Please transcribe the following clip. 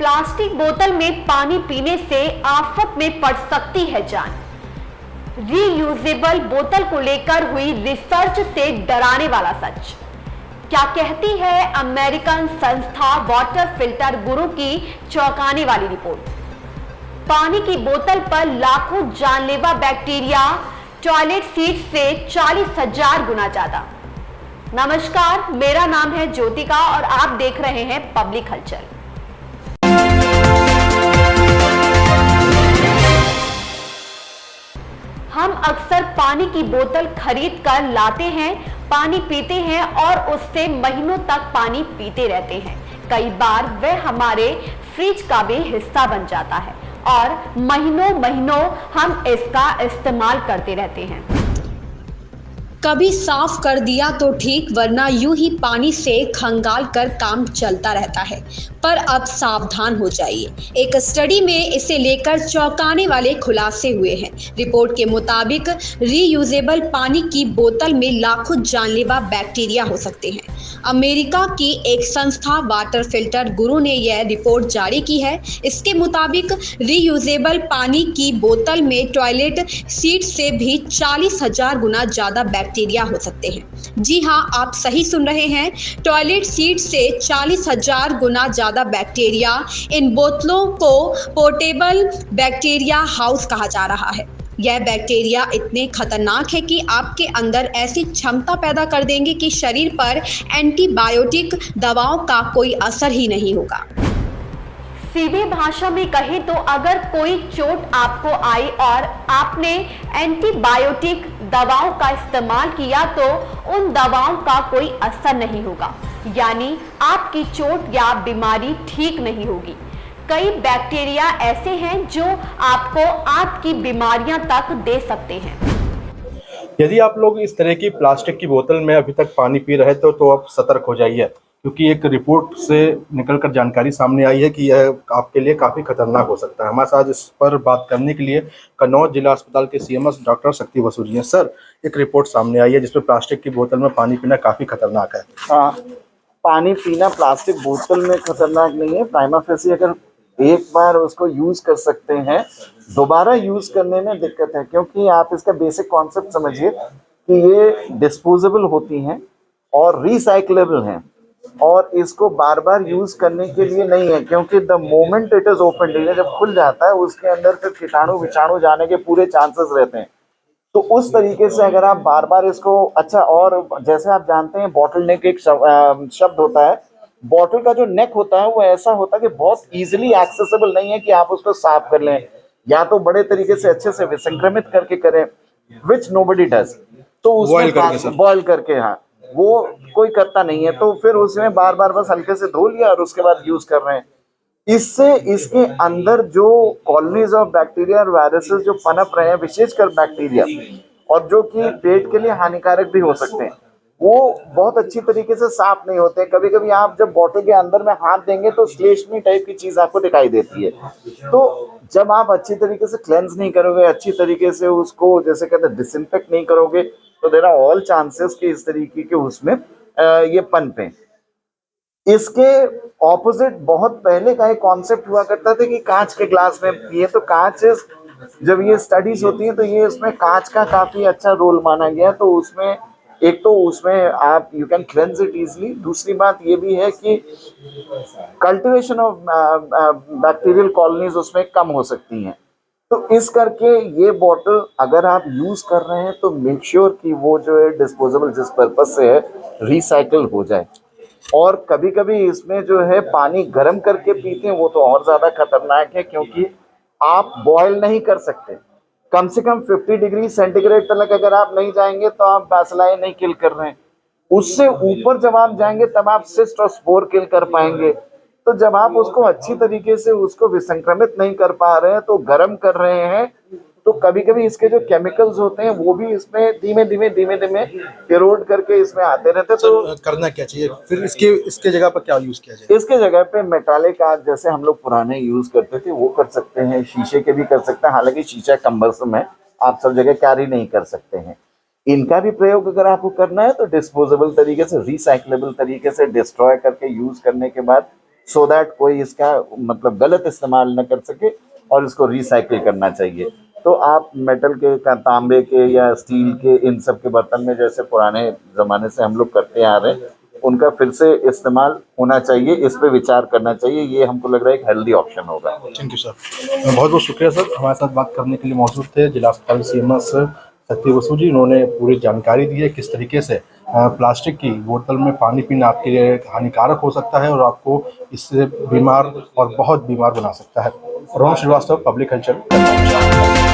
Plastic बोतल में पानी पीने से आफत में पड़ सकती है जान। रीयूजेबल बोतल को लेकर हुई रिसर्च से डराने वाला सच। क्या कहती है अमेरिकन संस्था वाटर फिल्टर गुरु की चौंकाने वाली रिपोर्ट। पानी की बोतल पर लाखों जानलेवा बैक्टीरिया, टॉयलेट सीट से 40,000 गुना ज्यादा। नमस्कार, मेरा नाम है ज्योतिका और आप देख रहे हैं पब्लिक हलचल। हम अक्सर पानी की बोतल खरीद कर लाते हैं, पानी पीते हैं और उससे महीनों तक पानी पीते रहते हैं। कई बार वह हमारे फ्रिज का भी हिस्सा बन जाता है और महीनों महीनों हम इसका इस्तेमाल करते रहते हैं। कभी साफ कर दिया तो ठीक, वरना यूं ही पानी से खंगाल कर काम चलता रहता है। पर अब सावधान हो जाइए, एक स्टडी में इसे लेकर चौंकाने वाले खुलासे हुए हैं। रिपोर्ट के मुताबिक रीयूजेबल पानी की बोतल में लाखों जानलेवा बैक्टीरिया हो सकते हैं। अमेरिका की एक संस्था वाटर फिल्टर गुरु ने यह रिपोर्ट जारी की है। इसके मुताबिक रीयूजेबल पानी की बोतल में टॉयलेट सीट से भी 40,000 गुना ज़्यादा बैक्टीरिया हो सकते हैं। जी हाँ, आप सही सुन रहे हैं, टॉयलेट सीट से 40,000 गुना ज़्यादा बैक्टीरिया। इन बोतलों को पोर्टेबल बैक्टीरिया हाउस कहा जा रहा है। यह बैक्टीरिया इतने खतरनाक है कि आपके अंदर ऐसी क्षमता पैदा कर देंगे कि शरीर पर एंटीबायोटिक दवाओं का कोई असर ही नहीं होगा। सीधी भाषा में कहे तो अगर कोई चोट आपको आई और आपने एंटीबायोटिक दवाओं का इस्तेमाल किया तो उन दवाओं का कोई असर नहीं होगा, यानी आपकी चोट या बीमारी ठीक नहीं होगी। कई बैक्टीरिया ऐसे हैं जो आपको आपकी बीमारियां तक दे सकते हैं। यदि आप लोग इस तरह की प्लास्टिक की बोतल में अभी तक पानी पी रहे थे तो आप सतर्क हो जाइए, क्योंकि एक रिपोर्ट से निकलकर जानकारी सामने आई है कि यह आपके लिए काफ़ी खतरनाक हो सकता है। हमारे साथ इस पर बात करने के लिए कन्नौज जिला अस्पताल के सीएमएस डॉक्टर शक्ति बसु जी हैं। सर, एक रिपोर्ट सामने आई है जिसमें प्लास्टिक की बोतल में पानी पीना काफ़ी खतरनाक है। हाँ, पानी पीना प्लास्टिक बोतल में खतरनाक नहीं है। प्राइमा फेसी अगर एक बार उसको यूज कर सकते हैं, दोबारा यूज करने में दिक्कत है, क्योंकि आप इसका बेसिक कॉन्सेप्ट समझिए कि ये डिस्पोजेबल होती हैं और रिसाइक्लेबल हैं और इसको बार बार यूज करने के लिए नहीं है, क्योंकि the moment it is open, जब खुल जाता है उसके अंदर फिर कीटाणु विषाणु जाने के पूरे चांसेस रहते हैं। तो उस तरीके से अगर आप बार बार इसको और जैसे आप जानते हैं बॉटल नेक एक शब्द होता है। बॉटल का जो नेक होता है वो ऐसा होता है कि बहुत इजीली एक्सेसिबल नहीं है कि आप उसको साफ कर लें, या तो बड़े तरीके से अच्छे से विसंक्रमित करके करें, विच नोबडी डज। तो उसमें बॉयल करके, हाँ, वो कोई करता नहीं है, तो फिर उसमें बार बार बस हल्के से धो लिया और उसके बाद यूज कर रहे हैं। इससे इसके अंदर जो कॉलोनीज ऑफ बैक्टीरिया और वायरसेस जो पनप रहे हैं, विशेषकर बैक्टीरिया, और जो कि पेट के लिए हानिकारक भी हो सकते हैं, वो बहुत अच्छी तरीके से साफ नहीं होते। कभी कभी आप जब बॉटल के अंदर में हाथ देंगे तो श्लेष्मी टाइप की चीज आपको दिखाई देती है। तो जब आप अच्छी तरीके से क्लेंस नहीं करोगे, अच्छी तरीके से उसको जैसे कहते हैं डिसइंफेक्ट नहीं करोगे, तो देयर आर ऑल चांसेस कि इस तरीके के उसमें ये पनपे। इसके ऑपोजिट बहुत पहले का एक कॉन्सेप्ट हुआ करता था कि कांच के ग्लास में पिए, तो कांच, जब ये स्टडीज होती हैं तो ये उसमें कांच का काफी अच्छा रोल माना गया। तो उसमें एक तो उसमें आप you can cleanse it easily, दूसरी बात ये भी है कि कल्टीवेशन ऑफ बैक्टीरियल कॉलोनीज उसमें कम हो सकती हैं। तो इस करके ये बॉटल अगर आप यूज कर रहे हैं तो मेक श्योर कि वो जो है डिस्पोजेबल जिस पर्पज से है रिसाइकल हो जाए। और कभी कभी इसमें जो है पानी गर्म करके पीते हैं, वो तो और ज्यादा खतरनाक है, क्योंकि आप बॉयल नहीं कर सकते। कम से कम 50 डिग्री सेंटीग्रेड तक अगर आप नहीं जाएंगे तो आप बैसिलाई नहीं किल कर रहे हैं। उससे ऊपर जब आप जाएंगे तब आप सिस्ट और स्पोर किल कर पाएंगे। तो जब आप उसको अच्छी तरीके से उसको विसंक्रमित नहीं कर पा रहे हैं, तो गर्म कर रहे हैं, तो कभी कभी इसके जो केमिकल्स होते हैं वो भी इसमें धीमे धीमे इरोड करके इसमें आते रहते हैं। तो करना क्या चाहिए फिर? इसके जगह पर क्या यूज किया जाए? इसके जगह पे मेटालिक आर्ट जैसे हम लोग पुराने यूज करते थे वो कर सकते हैं, शीशे के भी कर सकते हैं। हालांकि शीशा कम्बर्सम है, आप सब जगह कैरी नहीं कर सकते हैं। इनका भी प्रयोग अगर आपको करना है तो डिस्पोजेबल तरीके से, रिसाइक्लेबल तरीके से डिस्ट्रॉय करके यूज करने के बाद सो दैट कोई इसका मतलब गलत इस्तेमाल न कर सके और इसको रिसाइकिल करना चाहिए। तो आप मेटल के, तांबे के या स्टील के इन सब के बर्तन में जैसे पुराने ज़माने से हम लोग करते आ रहे हैं, उनका फिर से इस्तेमाल होना चाहिए, इस पे विचार करना चाहिए। ये हमको लग रहा है एक हेल्दी ऑप्शन होगा। थैंक यू सर, बहुत बहुत शुक्रिया सर, हमारे साथ बात करने के लिए मौजूद थे जिला अस्पताल CMS सत्य बसु जी। उन्होंने पूरी जानकारी दी है किस तरीके से प्लास्टिक की बोतल में पानी पीना आपके लिए हानिकारक हो सकता है और आपको इससे बीमार और बहुत बीमार बना सकता है। Rohan Srivastava, public culture.